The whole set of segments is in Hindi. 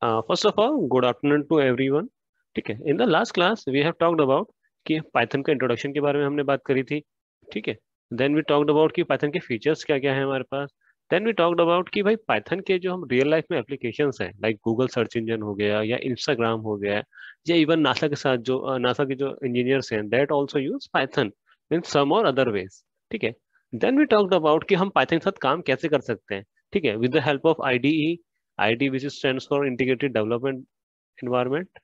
First of all, good afternoon to everyone. ठीक है, in the last class we have talked about कि पाइथन का इंट्रोडक्शन के बारे में हमने बात करी थी. ठीक है, देन वी टॉक्ड अबाउट कि पाइथन के फीचर्स क्या क्या है हमारे पास. देन वी टॉक्ड अबाउट कि भाई पाइथन के जो हम रियल लाइफ में एप्लीकेशंस हैं, लाइक गूगल सर्च इंजन हो गया या इंस्टाग्राम हो गया, या इवन नासा के साथ जो नासा के जो इंजीनियर्स हैं दैट ऑल्सो यूज पाइथन इन सम और अदर वेज. ठीक है, देन वी टॉक्ड अबाउट कि हम पाइथन के साथ काम कैसे कर सकते हैं. ठीक है, with the help of IDE. ID, which stands for Integrated Development Environment.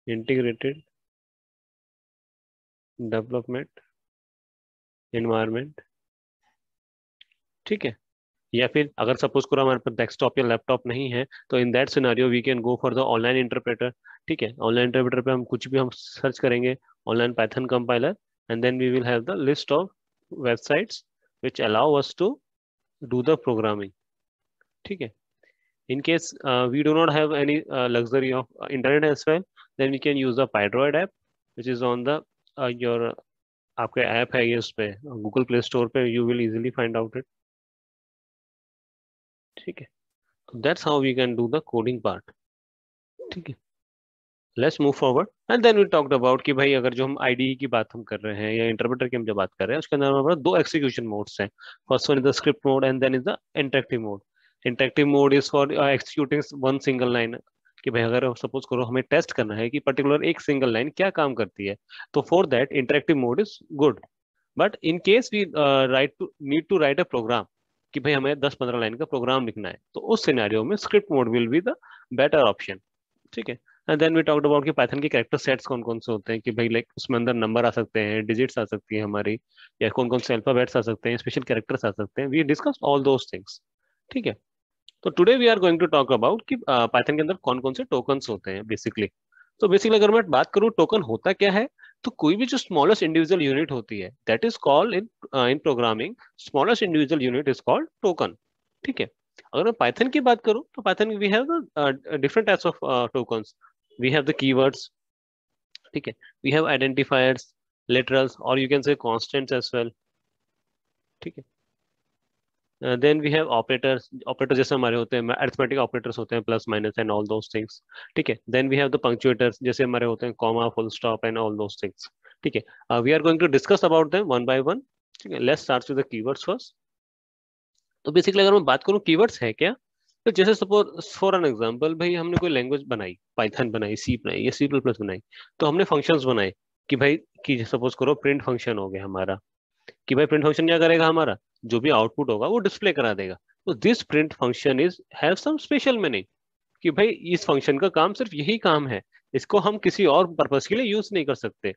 Integrated Development Environment. ठीक है, या फिर अगर सपोज करो हमारे पास डेस्कटॉप या लैपटॉप नहीं है, तो in that scenario we can go for the online interpreter. ठीक है, ऑनलाइन इंटरप्रेटर पे हम कुछ भी हम सर्च करेंगे, online Python compiler, and then we will have the list of websites which allow us to do the programming. ठीक है, in case we do not have any luxury of internet as well, then we can use the PyDroid app, which is on the your आपके ऐप है ये उस पे गूगल प्ले स्टोर पे, you will easily find out it. ठीक है, तो that's how we can do the coding part. ठीक है, let's move forward and then we talked about कि भाई अगर जो हम IDE की बात हम कर रहे हैं या इंटरप्रेटर की हम जब बात कर रहे हैं, उसके अंदर हमारे पास दो एक्सिक्यूशन मोड्स हैं. First one is the script mode and then is the interactive mode. Interactive mode is for executing one single line. कि भाई अगर सपोज करो हमें टेस्ट करना है कि पर्टिकुलर एक सिंगल लाइन क्या काम करती है, तो for that interactive mode is good. But in case we need to write a program, कि भाई हमें 10-15 लाइन का प्रोग्राम लिखना है, तो उस सिनेरियो में script mode will be the better option. ठीक है, and then we talked about कि पाइथन के कैरेक्टर सेट्स कौन कौन से होते हैं, कि भाई लाइक उसमें अंदर नंबर आ सकते हैं, डिजिट्स आ सकती है हमारी, या कौन कौन से अल्फाबेट्स आ सकते हैं, स्पेशल कैरेक्टर्स आ सकते हैं. We discuss all those things. ठीक है, तो today we are going to talk about कि पाइथन के अंदर कौन कौन से टोकन्स होते हैं बेसिकली. तो बेसिकली अगर मैं बात करूँ टोकन होता क्या है, तो कोई भी जो स्मॉलेस्ट इंडिविजुअल यूनिट होती है that is called in programming, smallest individual unit is called token. ठीक है, अगर मैं पाइथन की बात करूँ तो Python we have different types of tokens. We have the keywords. ठीक है, वी हैव आइडेंटिफायर्स, लिटरल्स, और you can say constants as well. ठीक है, then we have operators. Operator जैसे हमारे होते हैं अरिथमेटिक ऑपरेटर्स होते हैं, plus minus and all those things. ठीक है, then we have the punctuators जैसे हमारे होते हैं comma, full stop and all those things. ठीक है, we are going to discuss about them one by one. ठीक है, let's start with the keywords first. तो बेसिकली अगर मैं बात करूँ कीवर्ड्स है क्या, तो जैसे सपोज फॉर एन एग्जांपल भाई हमने कोई लैंग्वेज बनाई, पाइथन बनाई, सी बनाई या C++ बनाई, तो हमने फंक्शंस बनाए. कि भाई कि सपोज करो प्रिंट फंक्शन हो गया हमारा, कि भाई प्रिंट फंक्शन क्या करेगा, हमारा जो भी आउटपुट होगा वो डिस्प्ले करा देगा. तो this print function is have some special meaning, कि भाई इस फंक्शन का काम सिर्फ यही काम है, इसको हम किसी और पर्पस के लिए यूज नहीं कर सकते.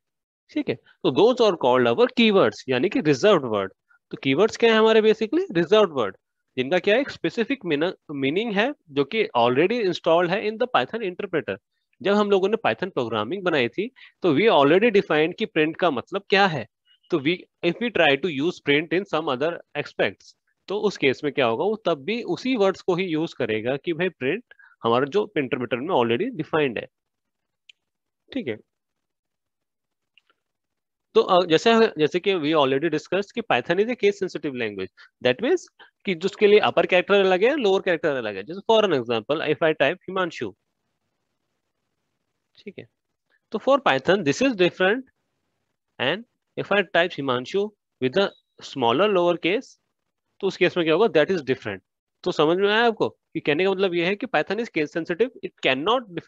ठीक है, तो those are called our keywords, यानी कि रिजर्व्ड वर्ड. तो कीवर्ड्स क्या है हमारे, बेसिकली रिजर्व्ड वर्ड, जिनका क्या है एक स्पेसिफिक मीनिंग है, जो कि ऑलरेडी इंस्टॉल्ड है इन द पाइथन इंटरप्रेटर. जब हम लोगों ने पाइथन प्रोग्रामिंग बनाई थी, तो वी ऑलरेडी डिफाइंड कि प्रिंट का मतलब क्या है. तो we if we try to use print in some other expects, तो उस केस में क्या होगा, वो तब भी उसी वर्ड्स को ही यूज करेगा कि भाई प्रिंट हमारा जो इंटरप्रेटर में ऑलरेडी डिफाइंड है. ठीक है, तो जैसे जैसे कि वी ऑलरेडी डिस्कस्ड कि Python is a case sensitive language. That means कि जिसके लिए अपर कैरेक्टर अलग है, लोअर कैरेक्टर अलग है. जैसे for an example if I type Himanshu. ठीक है, तो for Python this is different, and if I type Himanshu with a smaller lower case, तो उस केस में क्या होगा, दैट इज डिफरेंट. तो समझ में आया आपको कि कहने का मतलब ये है कि Python is case sensitive, it can not,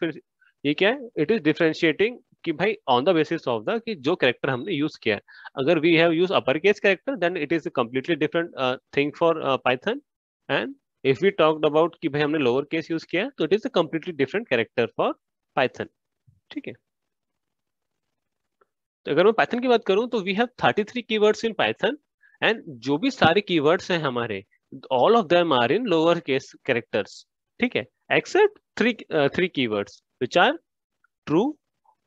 ये क्या है, इट इज डिफरेंशिएटिंग कि भाई on the basis of the कि जो कैरेक्टर हमने यूज किया है. अगर we have use upper case character then it is completely different thing for Python. And if we talked about कि भाई हमने लोअर केस यूज किया है, तो it is a completely different character for Python. ठीक है, तो अगर मैं पाइथन की बात करूं तो we have 33 keywords in Python. And जो भी सारे कीवर्ड्स हैं हमारे, all of them are in lower case characters. ठीक है, except three keywords which are true,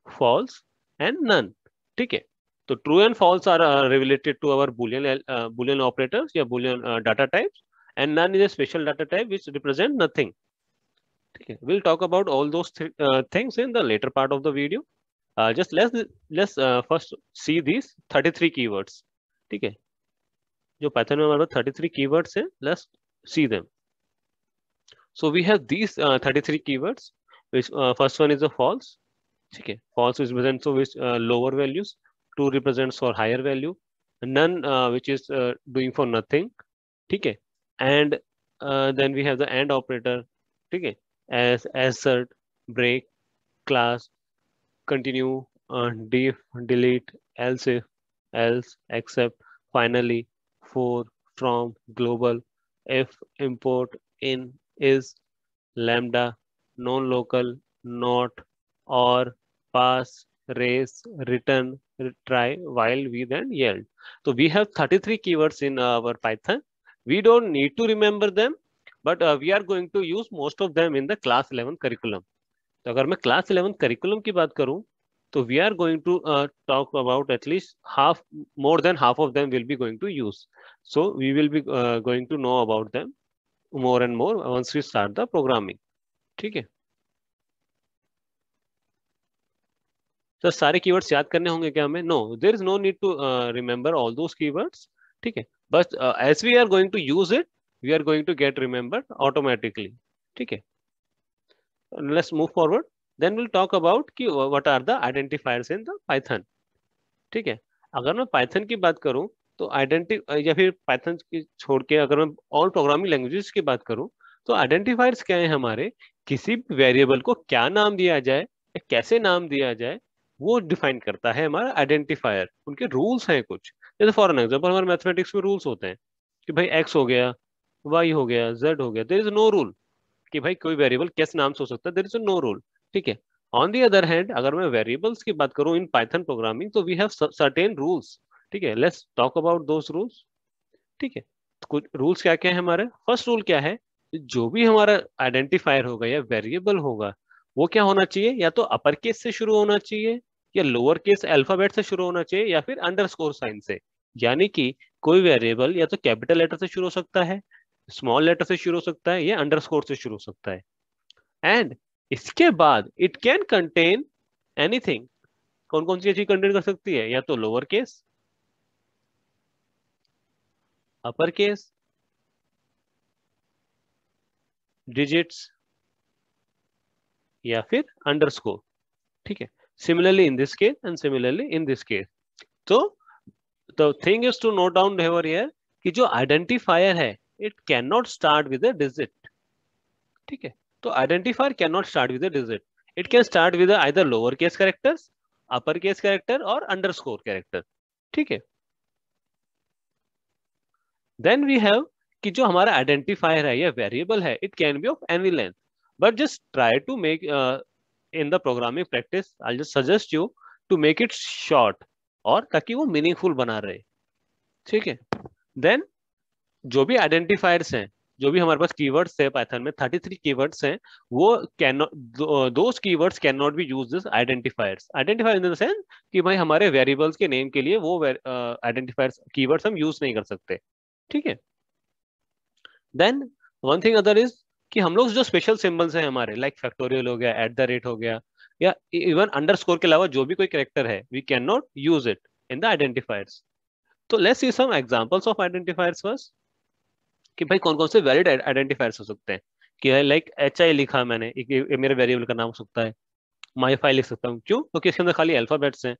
false and none. ठीक है, तो true and false are related to our boolean operators या boolean data types, and none is a special data type which represent nothing. ठीक है, we'll talk about all those things in the later part of the video. Just let's first see these 33 keywords. ठीक है, जो पाइथन में हमारे 33 keywords हैं, let's see them. So we have these 33 keywords, which first one is a false. ठीक है, false is represents of which lower values, true represents for higher value, none which is doing for nothing. ठीक है, and then we have the and operator. ठीक है, as, assert, break, class, continue, diff, delete, else if, else, except, finally, for, from, global, if, import, in, is, lambda, non-local, not, or, pass, raise, return, try, while, we, then, yield. So we have 33 keywords in our Python. We don't need to remember them, but we are going to use most of them in the class 11 curriculum. तो अगर मैं क्लास 11 करिकुलम की बात करूं तो we are going to talk about at least half, more than half of them will be going to use. So we will be going to know about them more and more once we start the programming. ठीक है, तो सारे कीवर्ड्स याद करने होंगे क्या हमें? No, there is no need to remember all those keywords. ठीक है, but as we are going to use it we are going to get remembered automatically. ठीक है, let's move forward. Then we'll talk about कि what are the identifiers in the Python. ठीक है, अगर मैं पाइथन की बात करूं तो आइडेंटि या फिर पाइथन की छोड़ के अगर मैं ऑल प्रोग्रामिंग लैंग्वेजेस की बात करूं तो आइडेंटिफायर्स क्या है हमारे? किसी भी वेरिएबल को क्या नाम दिया जाए या कैसे नाम दिया जाए वो डिफाइन करता है हमारा आइडेंटिफायर. उनके रूल्स हैं कुछ. जैसे फॉर एन एग्जांपल हमारे मैथमेटिक्स में रूल्स होते हैं कि भाई एक्स हो गया, वाई हो गया, जेड हो गया. देयर इज नो रूल कि भाई कोई वेरिएबल किस नाम से हो सकता है. There is no rule. ठीक है, ऑन दी अदर हैंड अगर मैं वेरिएबल्स की बात करूं इन पाइथन प्रोग्रामिंग तो वी हैव सर्टेन रूल्स. ठीक है, let's talk about those rules. ठीक है, तो कुछ रूल्स क्या क्या है हमारे? फर्स्ट रूल क्या है? जो भी हमारा आइडेंटिफायर होगा या वेरिएबल होगा वो क्या होना चाहिए? या तो अपर केस से शुरू होना चाहिए या लोअर केस अल्फाबेट से शुरू होना चाहिए या फिर अंडरस्कोर साइन से. यानी कि कोई वेरिएबल या तो कैपिटल लेटर से शुरू हो सकता है, स्मॉल लेटर से शुरू हो सकता है या अंडरस्कोर से शुरू हो सकता है. एंड इसके बाद इट कैन कंटेन एनीथिंग. कौन कौन सी चीज कंटेन कर सकती है? या तो lower case, upper case, digits या फिर अंडरस्कोर. ठीक है, similarly in this case and similarly in this case. तो the thing is to note down over here कि जो आइडेंटिफायर है it can not start with a digit. ठीक है, तो identifier can not start with a digit. It can start with either lower case characters, upper case character और अंडरस्कोर कैरेक्टर. ठीक है, देन वी हैव कि जो हमारा आइडेंटिफायर है या वेरिएबल है it can be of any length, but just try to make in the programming practice I just suggest you to make it short और ताकि वो मीनिंगफुल बना रहे. ठीक है, देन जो भी आइडेंटिफायर्स हैं, जो भी हमारे पास कीवर्ड्स है पाइथन में 33 कीवर्ड्स हैं, वो can not, those keywords can not be use this identifiers. Identifier in the sense कि भाई हमारे वेरिएबल्स के नेम के लिए वो आइडेंटिफायर्स कीवर्ड्स हम यूज नहीं कर सकते. ठीक है, देन वन थिंग अदर इज कि हम लोग जो स्पेशल सिंबल्स हैं हमारे लाइक फैक्टोरियल हो गया, एट द रेट हो गया या इवन अंडरस्कोर के अलावा जो भी कोई कैरेक्टर है we can not use it in the identifiers. तो let's see some examples of identifiers first कि भाई कौन कौन से वैलिड आइडेंटिफायर्स हो सकते हैं. कि लाइक एच आई लिखा मैंने, एक मेरे वेरिएबल का नाम हो सकता है. माई फाई लिख सकता हूँ, क्यों? क्योंकि इसके अंदर खाली अल्फाबेट्स हैं.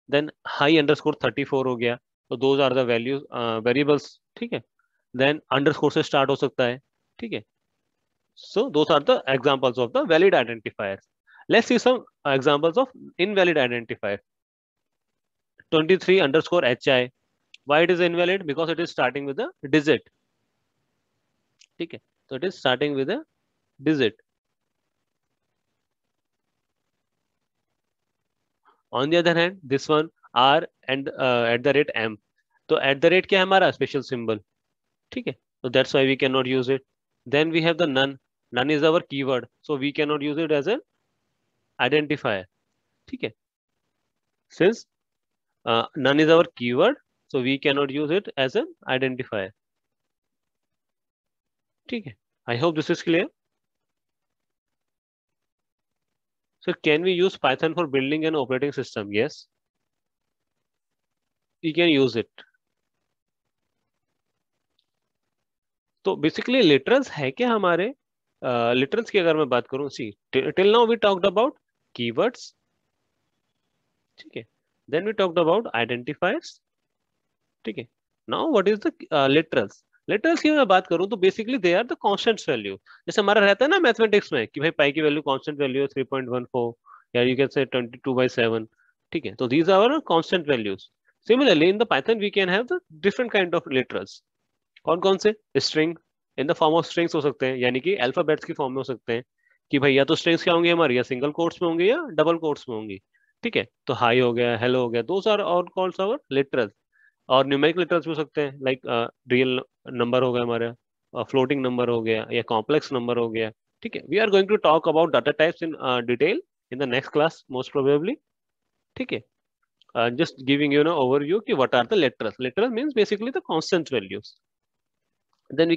देन हाई अंडरस्कोर 34 हो गया, तो those are the values variables. ठीक है, देन अंडरस्कोर से स्टार्ट हो सकता है. ठीक है, so those are the examples of the valid identifiers. Let's see some examples of invalid identifier. 23 underscore hi. Why it is invalid? Because it is starting with a digit. ठीक है, so it is starting with a digit. On the other hand, this one r and at the rate m. तो at the rate क्या है हमारा? Special symbol. ठीक है, so that's why we cannot use it. Then we have the none. None is our keyword, so we cannot use it as an identifier. ठीक है, since none is our keyword, so we cannot use it as an identifier. ठीक है, I hope this is clear. So can we use Python for building an operating system? Yes, we can use it. तो बेसिकली लिटरल्स है क्या हमारे लिटरल्स की अगर मैं बात करूं, see till now we talked about keywords, ठीक है, then we talked about identifiers, ठीक है। Now what is the literals? Literals की मैं बात करूं तो basically they are the constant value. जैसे हमारा रहता है ना मैथमेटिक्स में कि भाई पाई की वैल्यू कांस्टेंट वैल्यू है 3.14, या यू कैन से 22/7, ठीक है। तो these are constant values. Similarly in the Python we can have the different kind of literals. कौन कौन से? String, in the form of strings हो सकते हैं, यानी कि अल्फाबेट्स की फॉर्म में हो सकते हैं, कि भाई या तो स्ट्रिंग्स क्या होंगी हमारी, या सिंगल कोट्स में होंगी या डबल कोट्स में होंगी, ठीक है। तो हाई हो गया, हेलो हो गया, दोस आर और कॉल्स आवर लिटरल्स। और न्यूमेरिक लिटरल्स भी हो सकते हैं, लाइक रियल नंबर हो गया हमारा, फ्लोटिंग नंबर हो गया, या कॉम्प्लेक्स नंबर हो गया, ठीक है। We are going to talk about data types in detail in the next class most probably, ठीक है। Just giving you no overview कि what are the literals. Literal means basically the constant values. Then we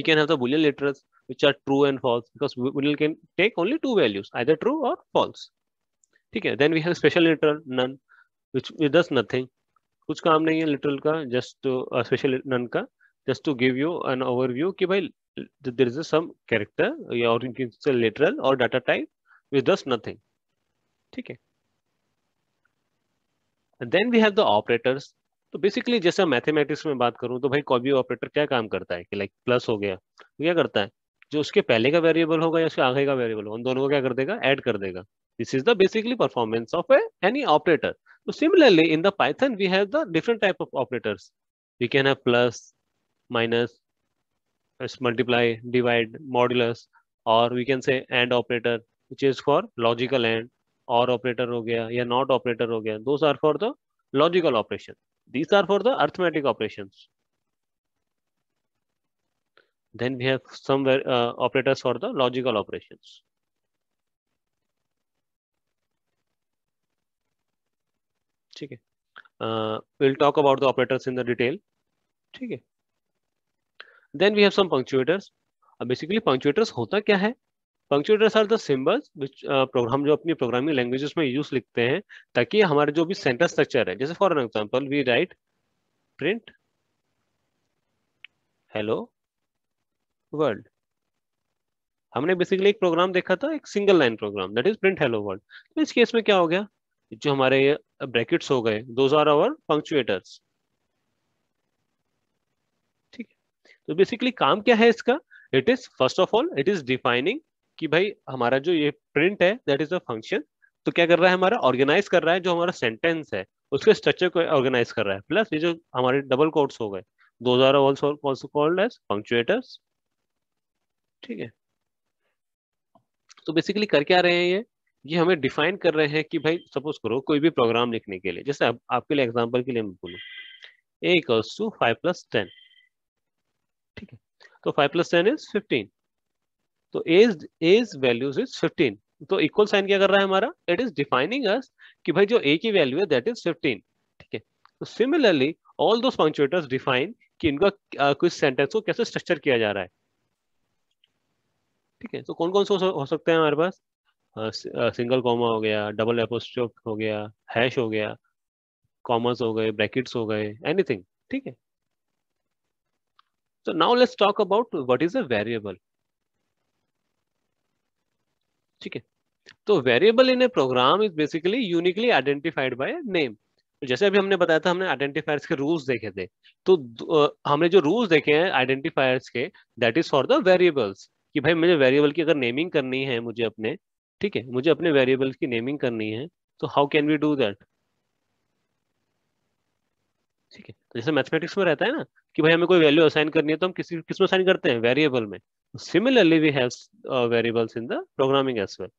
can have the Boolean literals which are true and false, because Boolean can take only two values, either true or false. ठीक है। Then we have special literal none, which it does nothing, कुछ काम नहीं है literal का, just special none का, just to give you an overview कि भाई there is some character या और you can say literal or data type which does nothing, ठीक है। Then we have the operators. तो बेसिकली जैसे मैथमेटिक्स में बात करूं तो भाई कोई भी ऑपरेटर क्या काम करता है कि लाइक प्लस हो गया तो क्या करता है, जो उसके पहले का वेरिएबल होगा या उसके आगे का वेरिएबल होगा, उन दोनों को क्या कर देगा, ऐड कर देगा। This is the basically performance of any operator. तो similarly in the Python we have the different type of operators. We can have plus, minus, multiply, divide, modulus, और we can say and operator which is for logical and, or operator हो गया या नॉट ऑपरेटर हो गया, those are for the logical operation, these are for the arithmetic operations. Then we have some operators for the logical operations, ठीक है। we'll talk about the operators in the detail, ठीक है। then we have some punctuators. अब बेसिकली punctuators होता क्या है? punctuators are the symbols which हम जो अपनी प्रोग्रामिंग लैंग्वेजेस में यूज लिखते हैं ताकि हमारे जो भी सेंटेंस स्ट्रक्चर है, जैसे for an example we write print hello world. हमने बेसिकली एक प्रोग्राम देखा था, एक single line program, that is print hello world. तो इस केस में क्या हो गया, जो हमारे ब्रैकेट्स हो गए, दोज आर आवर पंक्चुएटर्स, ठीक है। तो बेसिकली काम क्या है इसका? It is first of all it is defining कि भाई हमारा जो ये प्रिंट है दैट इज अ फंक्शन। तो क्या कर रहा है, हमारा ऑर्गेनाइज कर रहा है जो हमारा सेंटेंस है उसके स्ट्रक्चर को ऑर्गेनाइज कर रहा है। प्लस ये जो हमारे डबल कोट्स हो गए, those are also called as punctuators, ठीक है। तो बेसिकली कर क्या रहे हैं ये हमें डिफाइन कर रहे हैं कि भाई सपोज करो कोई भी प्रोग्राम लिखने के लिए, जैसे आपके लिए एग्जांपल के लिए मैं बोलूँ ए इक्वल्स टू 5 + 10, ठीक है। तो 5 + 10 इज 15। तो एज वैल्यूज इज 15। तो इक्वल साइन क्या कर रहा है हमारा, इट इज डिफाइनिंग अस कि भाई जो ए की वैल्यू है दैट इज 15, ठीक है। तो सिमिलरली ऑल दोस पंक्चुएटर्स डिफाइन कि इनका कुछ सेंटेंस को कैसे स्ट्रक्चर किया जा रहा है, ठीक है। तो कौन कौन से हो सकते हैं हमारे पास, सिंगल कॉमा हो गया, डबल एपोस्ट्रोफ हो गया, हैश हो गया, कॉमर्स हो गए, ब्रैकेट्स हो गए, एनीथिंग, ठीक है। तो now let's talk about what is a variable, ठीक है। तो variable in a program is basically uniquely identified by name. तो जैसे अभी हमने बताया था, हमने आइडेंटिफायर्स के रूल्स देखे थे। तो हमने जो रूल्स देखे हैं आइडेंटिफायर्स के, that is for the variables, कि भाई मुझे वेरिएबल की अगर नेमिंग करनी है मुझे अपने, ठीक है, मुझे अपने वेरिएबल्स की नेमिंग करनी है, तो how can we do that, ठीक है। तो जैसे मैथमेटिक्स में रहता है ना कि भाई हमें कोई वैल्यू असाइन करनी है तो हम किस में असाइन करते हैं, वेरिएबल में। Similarly we have variables in the programming as well,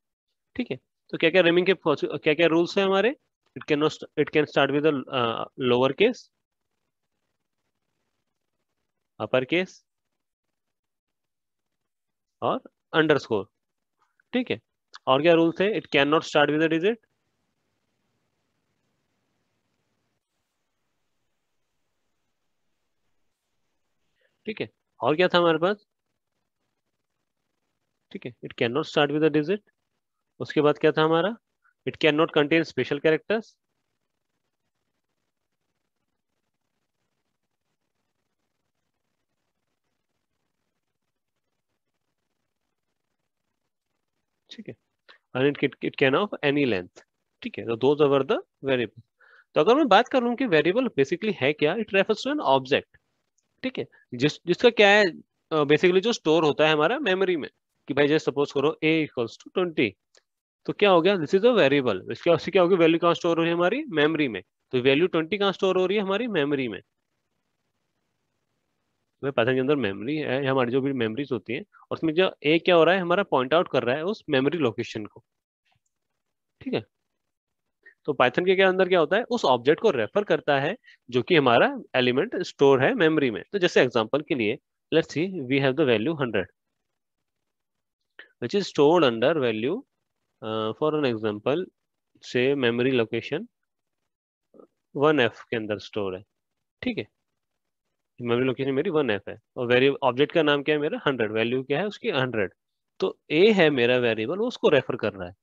ठीक है। तो क्या क्या नेमिंग के क्या क्या रूल्स हैं हमारे, it can start with lower case, upper case, और अंडरस्कोर, ठीक है। और क्या रूल्स है, it can not start with a digit, ठीक है। और क्या था हमारे पास, ठीक है, it can not start with a digit. उसके बाद क्या था हमारा, it can not contain special characters, ठीक है, and it can of any length. ठीक है, तो those are the variable. तो अगर मैं बात कर लूँ कि वेरिएबल बेसिकली है क्या, it refers to an object. ठीक है, जिसका क्या है, बेसिकली जो स्टोर होता है हमारा मेमोरी में, कि भाई जैसे सपोज करो a इक्वल्स टू 20, तो क्या हो गया, दिस इज अ वेरिएबल। इसके उससे क्या होगी, वैल्यू कहाँ स्टोर हो रही है हमारी मेमोरी में, तो वैल्यू 20 कहाँ स्टोर हो रही है हमारी मेमोरी में। वह पाइथन के अंदर मेमोरी है, हमारी जो भी मेमोरीज होती हैं, उसमें जो ए क्या हो रहा है हमारा, पॉइंट आउट कर रहा है उस मेमोरी लोकेशन को। ठीक है, तो पाइथन के अंदर क्या होता है, उस ऑब्जेक्ट को रेफर करता है जो कि हमारा एलिमेंट स्टोर है मेमोरी में। तो जैसे एग्जांपल के लिए, let's see we have the value 100 which is stored under value, for an example से मेमोरी लोकेशन 1F के अंदर स्टोर है। ठीक है, मेमोरी लोकेशन मेरी 1F है, और वेरिएबल ऑब्जेक्ट का नाम क्या है मेरा 100, वैल्यू क्या है उसकी 100। तो ए है मेरा वेरिएबल, वो उसको रेफर कर रहा है।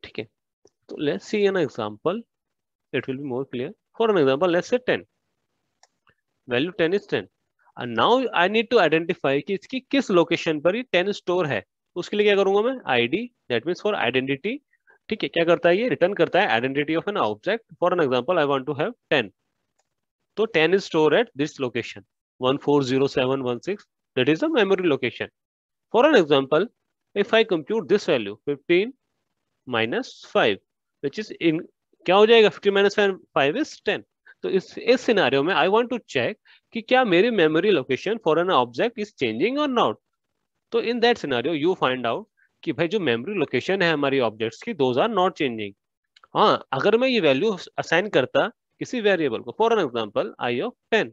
ठीक है, तो let's see an example, it will be more clear. For an example let's say 10, value 10 is 10, and now I need to identify कि इसकी किस लोकेशन पर ये 10 स्टोर है। उसके लिए क्या करूंगा मैं, ID, that means for identity. ठीक है, क्या करता है, ये रिटर्न करता है identity of an object. For an example I want to have 10, तो 10 is stored at this location 140716, that is the memory location. For an example, if I compute this value 15 minus 5, which is in, क्या हो जाएगा, 15 minus 5 is 10। तो इस सिनारियो में आई वांट टू चेक कि क्या मेरी memory location for an object is changing और नॉट। तो in that scenario you find out कि भाई जो मेमोरी लोकेशन है हमारी ऑब्जेक्ट्स की, दोज आर नॉट चेंजिंग। हाँ, अगर मैं ये वैल्यू असाइन करता किसी वेरिएबल को, for an example I of 10।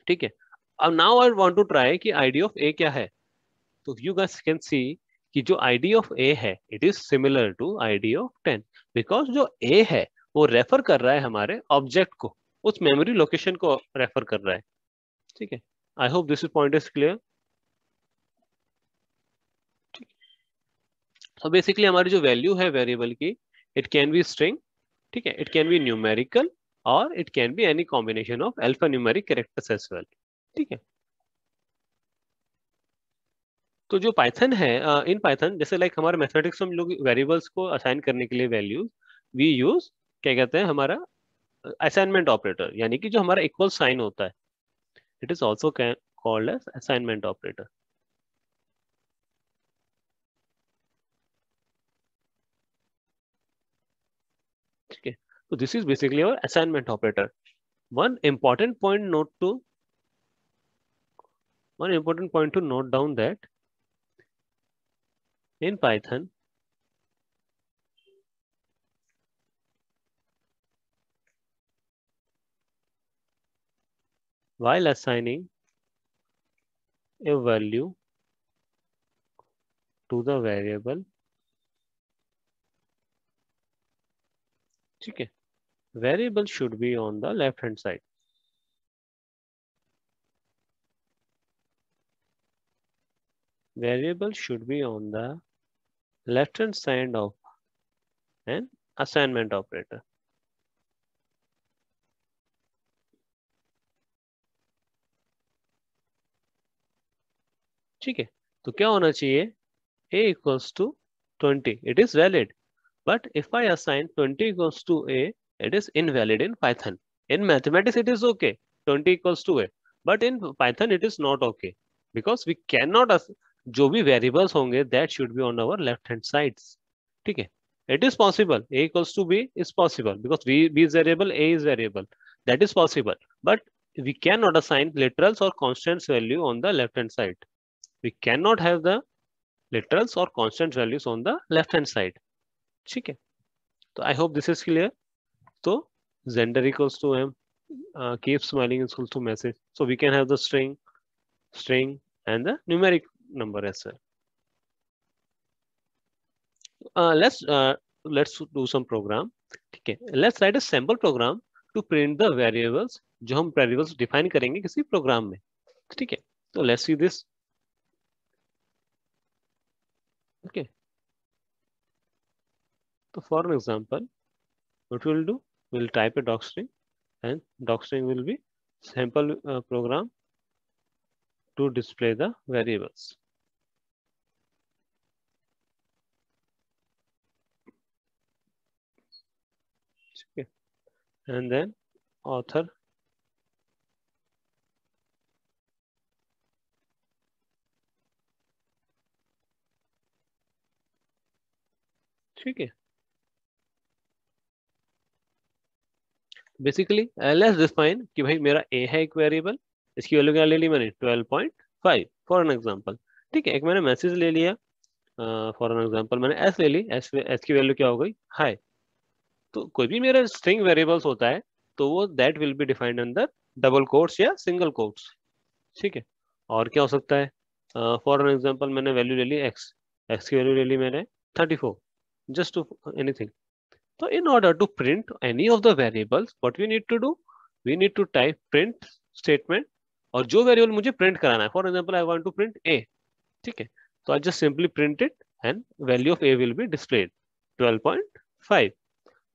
ठीक है, अब now I want to try कि आईडी ऑफ ए क्या है। तो यू गाइस कैन सी कि जो आईडी ऑफ ए है it is similar to ID of 10, because जो ए है वो रेफर कर रहा है हमारे ऑब्जेक्ट को, उस मेमोरी लोकेशन को रेफर कर रहा है। ठीक है, I hope this point is clear. तो बेसिकली हमारी जो वैल्यू है वेरिएबल की, इट कैन बी स्ट्रिंग, ठीक है, इट कैन बी न्यूमेरिकल, और it can be any combination of alpha numeric characters as well. ठीक है, तो जो पाइथन है, इन पाइथन जैसे लाइक हमारे मैथमेटिक्स में हम लोग वेरिएबल्स को असाइन करने के लिए वैल्यूज वी यूज, क्या कहते हैं, हमारा असाइनमेंट ऑपरेटर, यानी कि जो हमारा इक्वल साइन होता है, it is also called as assignment operator. ठीक है, तो this is basically our assignment operator. One important point note to one important point to note down that in Python, while assigning a value to the variable, ठीक है, variable should be on the left hand side। Variable should be on the left hand side of an assignment operator। ठीक है, तो क्या होना चाहिए, a equals to 20, it is valid, but if I assign 20 equals to a, it is invalid in Python। In mathematics it is okay, 20 equals to a, but in Python it is not okay, because we cannot जो भी variables होंगे that should be on our left hand sides। ठीक है, it is possible a equals to b is possible because b is variable, a is variable, that is possible, but we cannot assign literals or constants value on the left hand side। We cannot have the literals or constant values on the left hand side। ठीक है, तो I hope this is clear. तो gender equals to M, keep smiling is equal to message, so we can have the string and the numeric number as well। Let's do some program। ठीक है, let's write a sample program to print the variables जो हम variables define करेंगे किसी प्रोग्राम में। ठीक है, तो let's see this। okay, तो for an example what we'll do, we'll type a docstring, and docstring will be sample program to display the variables। And then author, ठीक है। बेसिकली लेट्स डिफाइन कि भाई मेरा ए है एक वेरिएबल, इसकी वैल्यू क्या ले ली मैंने 12.5 फॉर एन एग्जांपल। ठीक है, एक मैंने मैसेज ले लिया, फॉर एन एग्जांपल मैंने एस ले ली, एस की वैल्यू क्या हो गई, हाय। तो कोई भी मेरा स्ट्रिंग वेरिएबल्स होता है तो वो दैट विल बी डिफाइंड अंदर डबल कोट्स या सिंगल कोट्स। ठीक है। और क्या हो सकता है, फॉर एन एग्जांपल मैंने वैल्यू ले ली एक्स, एक्स की वैल्यू ले ली मैंने 34, just to anything. So in order to print any of the variables, what we need to do? We need to type print statement और जो वेरिएबल मुझे प्रिंट कराना है, for example I want to print A, ठीक है, तो I just simply print it and value of A will be displayed 12.5.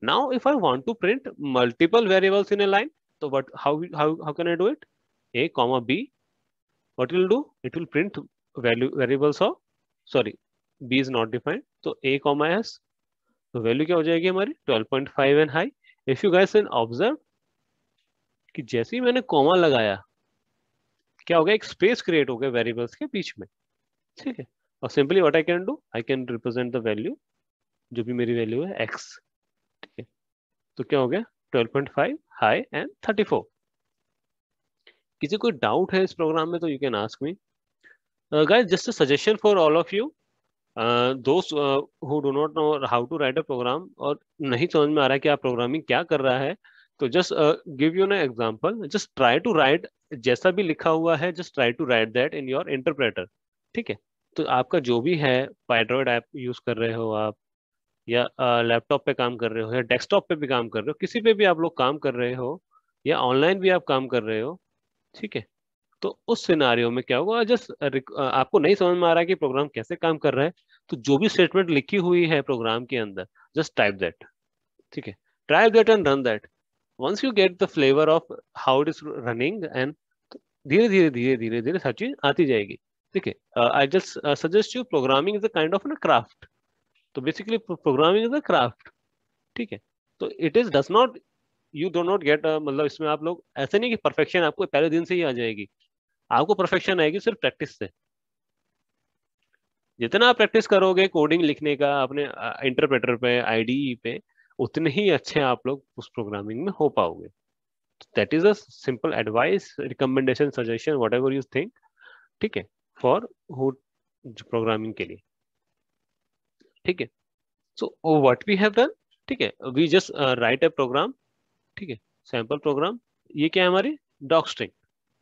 Now if I want to print multiple variables in a line, तो what how can I do it? a comma b, what will do? It will print value variables of, sorry, b is not defined, तो a comma s, तो वैल्यू क्या हो जाएगी हमारी 12.5 and high. If you guys can observe कि जैसे ही मैंने कॉमा लगाया, क्या हो गया, एक स्पेस क्रिएट हो गया वेरिएबल्स के बीच में। ठीक है, और simply what I can do, I can represent the value, जो भी मेरी वैल्यू है एक्स। ठीक है, तो क्या हो गया 12.5 हाई एंड 34। किसी कोई डाउट है इस प्रोग्राम में तो you can ask me. Guys just a suggestion for all of you, those who do not know how to write a program, और नहीं समझ में आ रहा है कि आप प्रोग्रामिंग क्या कर रहा है, तो just give you an example, just try to write जैसा भी लिखा हुआ है, just try to write that in your interpreter. ठीक है, तो आपका जो भी है, पाइड्रॉइड ऐप यूज कर रहे हो आप, या लैपटॉप पे काम कर रहे हो, या डेस्कटॉप पे भी काम कर रहे हो, किसी पे भी आप लोग काम कर रहे हो, या ऑनलाइन भी आप काम कर रहे हो, ठीक है, तो उस सिनारियो में क्या होगा, जस्ट आपको नहीं समझ में आ रहा है कि प्रोग्राम कैसे काम कर रहा है, तो जो भी स्टेटमेंट लिखी हुई है प्रोग्राम के अंदर, जस्ट टाइप दैट। ठीक है, try that and run that. Once you get the flavour of how it is running, and धीरे धीरे धीरे धीरे धीरे हर चीज आती जाएगी। ठीक है, I just suggest you, programming is a kind of craft. तो basically programming is a craft. ठीक है, तो it is does not, you do not get, मतलब इसमें आप लोग ऐसे नहीं कि परफेक्शन आपको पहले दिन से ही आ जाएगी। आपको परफेक्शन आएगी सिर्फ प्रैक्टिस से। जितना आप प्रैक्टिस करोगे कोडिंग लिखने का अपने इंटरप्रेटर पे, आईडीई पे, उतने ही अच्छे आप लोग उस प्रोग्रामिंग में हो पाओगे। That is a simple advice, recommendation, suggestion, whatever you think. ठीक है, फॉर हु प्रोग्रामिंग के लिए। ठीक है, so what we have done, ठीक है, we just write a program. ठीक है, सैंपल प्रोग्राम। ये क्या है हमारी डॉक स्ट्रिंग,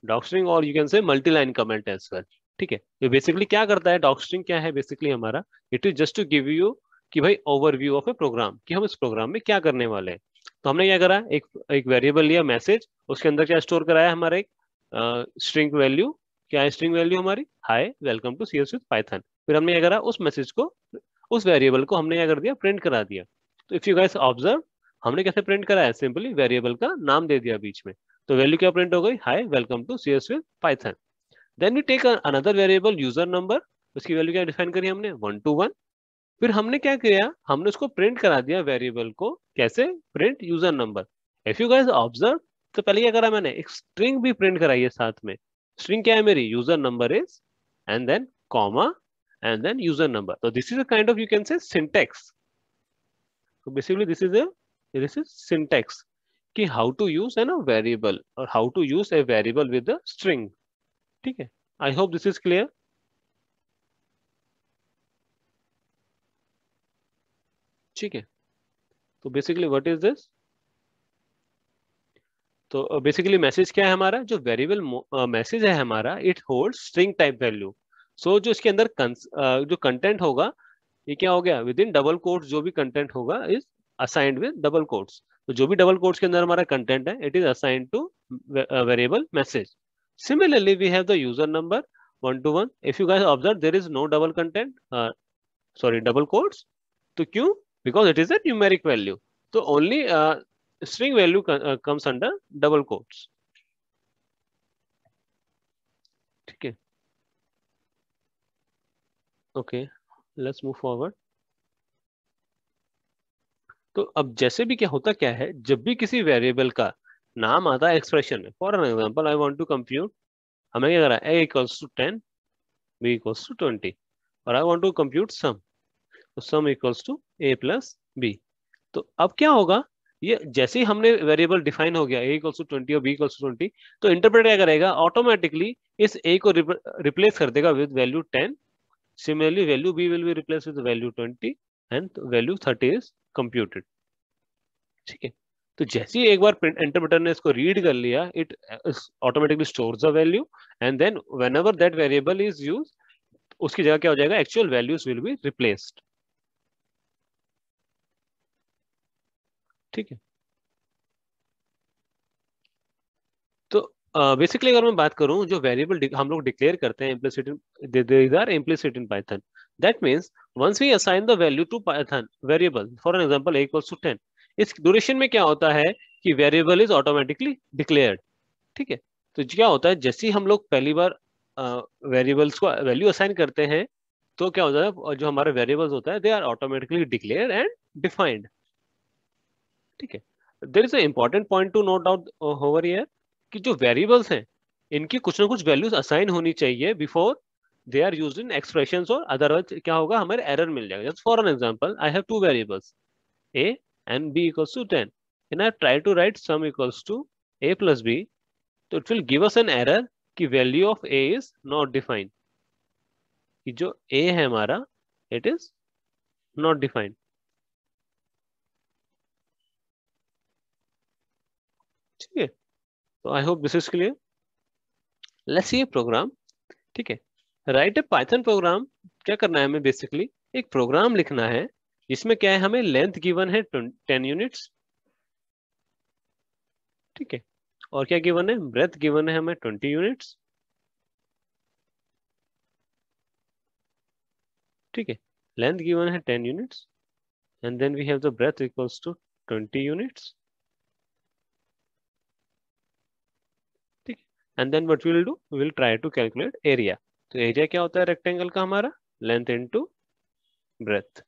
डॉक स्ट्रिंग, और you can say multi line comment as well. ठीक है, ये बेसिकली क्या करता है, डॉक स्ट्रिंग क्या है बेसिकली हमारा, it is just to give you कि भाई ओवरव्यू ऑफ ए प्रोग्राम, कि हम इस प्रोग्राम में क्या करने वाले हैं। तो हमने क्या करा, एक एक वेरिएबल लिया मैसेज, उसके अंदर क्या स्टोर कराया हमारा एक स्ट्रिंग वैल्यू। क्या है स्ट्रिंग वैल्यू हमारी, hi welcome to CS with Python. फिर हमने क्या करा, उस मैसेज को, उस वेरिएबल को हमने क्या कर दिया, प्रिंट करा दिया। तो इफ यू गाइस ऑब्जर्व, हमने कैसे प्रिंट करा है, सिंपली वेरिएबल का नाम दे दिया बीच में, तो वैल्यू क्या प्रिंट हो गई, hi welcome to CS with Python. Then we take another variable user number, उसकी वैल्यू क्या डिफाइन करी हमने, 1 to 1। फिर हमने क्या किया, हमने उसको प्रिंट करा दिया वेरिएबल को, कैसे, print user number. If you guys observe, तो पहले क्या करा मैंने, एक स्ट्रिंग भी प्रिंट कराई है साथ में। स्ट्रिंग क्या है मेरी, user number is, and then comma, and then user number. तो this is a kind of, you can say syntax. तो बेसिकली दिस इज सिंटेक्स, कि हाउ टू यूज है ना वेरिएबल, और how to use a variable with the string. ठीक है, I hope this is clear. ठीक है, तो बेसिकली व्हाट इज दिस, तो बेसिकली मैसेज क्या है हमारा, जो वेरिएबल मैसेज है हमारा, it hold string type value. So जो इसके अंदर जो कंटेंट होगा, ये क्या हो गया, विद इन डबल कोट्स जो भी कंटेंट होगा is assigned with double quotes. तो जो भी डबल कोट्स के अंदर हमारा कंटेंट है, it is assigned to variable message. Similarly we have the user number 1 to 1। If you guys observe, there is no double content, sorry double quotes. तो क्यों, because it is a numeric value, तो only string value comes under double quotes। ठीक है, ओके, लेट्स मूव फॉरवर्ड। तो अब जैसे भी क्या होता क्या है, जब भी किसी वेरिएबल का नाम आता है एक्सप्रेशन में, for an example I want to compute, हमें क्या करा, a equals to 10, b equals to 20, और I want to compute sum, तो sum equals to a plus b. तो अब क्या होगा, ये जैसे ही हमने वेरिएबल डिफाइन हो गया ए इक्वल्स टू 20 और बी इक्वल्स टू 20, तो इंटरप्रेटर क्या करेगा, ऑटोमेटिकली इस ए को रिप्लेस कर देगा with value 10। Similarly value b will be replace with value 20 and value 30 is computed. ठीक है, तो जैसे ही एक बार इंटरप्रेटर ने इसको रीड कर लिया, it automatically stores the value, and then whenever that variable is used, उसकी जगह क्या हो जाएगा, actual values will be replaced. ठीक है, तो बेसिकली अगर मैं बात करूं, जो वेरिएबल हम लोग डिक्लेयर करते हैं implicit, these are implicit in Python. That means once we assign the value to Python variable, for an example a equals to 10, इस ड्यूरेशन में क्या होता है कि वेरिएबल इज ऑटोमेटिकली डिक्लेयर्ड। ठीक है, तो क्या होता है, जैसे ही हम लोग पहली बार वेरिएबल्स को वैल्यू असाइन करते हैं, तो क्या होता है, जो हमारे वेरिएबल्स होता है they are automatically declare and defined. ठीक है, there is a important point to note out over here, कि जो वेरिएबल्स हैं इनकी कुछ ना कुछ वैल्यूज असाइन होनी चाहिए before they are used in expressions, और अदरवाइज क्या होगा, हमारे एरर मिल जाएगा। Just for an example, I have two variables a and b equals to 10, and I try to write sum equals to a plus b, तो it will give us an error कि value of a is not defined, कि जो a है हमारा it is not defined। ठीक है, तो I hope this is clear. Let's see a program. ठीक है, राइट ए पाइथन प्रोग्राम। क्या करना है हमें, बेसिकली एक प्रोग्राम लिखना है जिसमें क्या है, हमें लेंथ गिवन है 10 यूनिट्स। ठीक है, और क्या गिवन है, ब्रेथ गिवन है हमें 20 यूनिट्स। ठीक है, लेंथ गिवन है 10 units, and then we have the breadth equals to 20 units। ठीक है, and then what we will do, we will try to calculate area। तो एरिया क्या होता है रेक्टेंगल का, हमारा लेंथ इनटू ब्रेथ।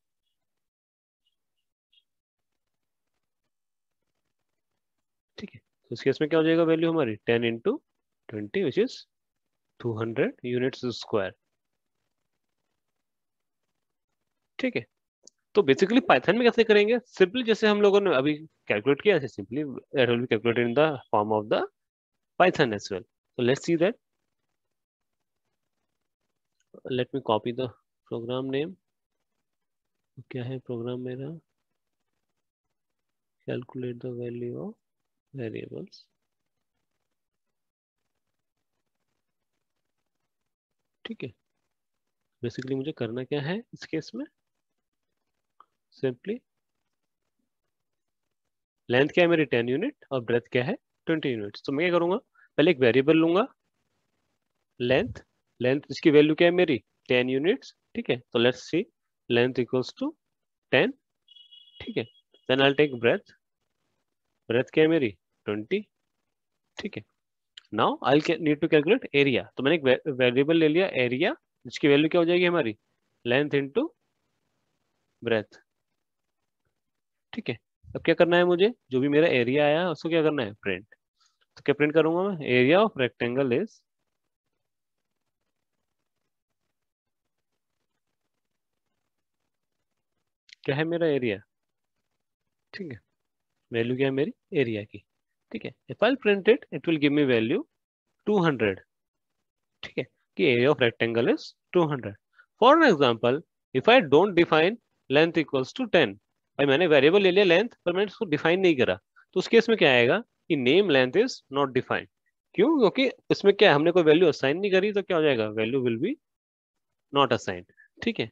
ठीक है, तो इस केस में क्या हो जाएगा, वैल्यू हमारी 10 into 20 which is 200 units square. ठीक है, तो बेसिकली पाइथन में कैसे करेंगे, सिंपली जैसे हम लोगों ने अभी कैलकुलेट किया, ऐसे simply it will be calculated in the form of the Python as well. so let's see that, let me copy the program name। क्या है प्रोग्राम मेरा, calculate the value of variables। ठीक है, बेसिकली मुझे करना क्या है इस केस में, सिंपली लेंथ क्या है मेरी 10 यूनिट और ब्रेथ क्या है 20 यूनिट। तो मैं क्या करूंगा, पहले एक वेरिएबल लूंगा लेंथ, लेंथ इसकी वैल्यू क्या है मेरी 10 यूनिट्स। ठीक है, तो let's see length equals to 10। ठीक है, then I take breadth, breadth क्या है मेरी 20। ठीक है, now I need to calculate area, तो मैंने एक वेरिएबल ले लिया एरिया, जिसकी वैल्यू क्या हो जाएगी हमारी लेंथ इंटू ब्रेथ। ठीक है, अब क्या करना है मुझे, जो भी मेरा एरिया आया उसको क्या करना है, प्रिंट। तो क्या प्रिंट करूंगा मैं, एरिया ऑफ रेक्टेंगल इज, क्या है मेरा एरिया। ठीक है, वैल्यू क्या है मेरी एरिया की। ठीक है, if I print it, it will give me value 200। ठीक है, कि area of rectangle is 200। For an example, if I don't define length equals to 10, भाई मैंने वेरिएबल ले लिया लेंथ पर मैंने उसको डिफाइन नहीं करा, तो उस केस में क्या आएगा कि name length is not defined. क्यों, क्योंकि इसमें क्या है, हमने कोई वैल्यू असाइन नहीं करी, तो क्या हो जाएगा, value will be not assigned. ठीक है,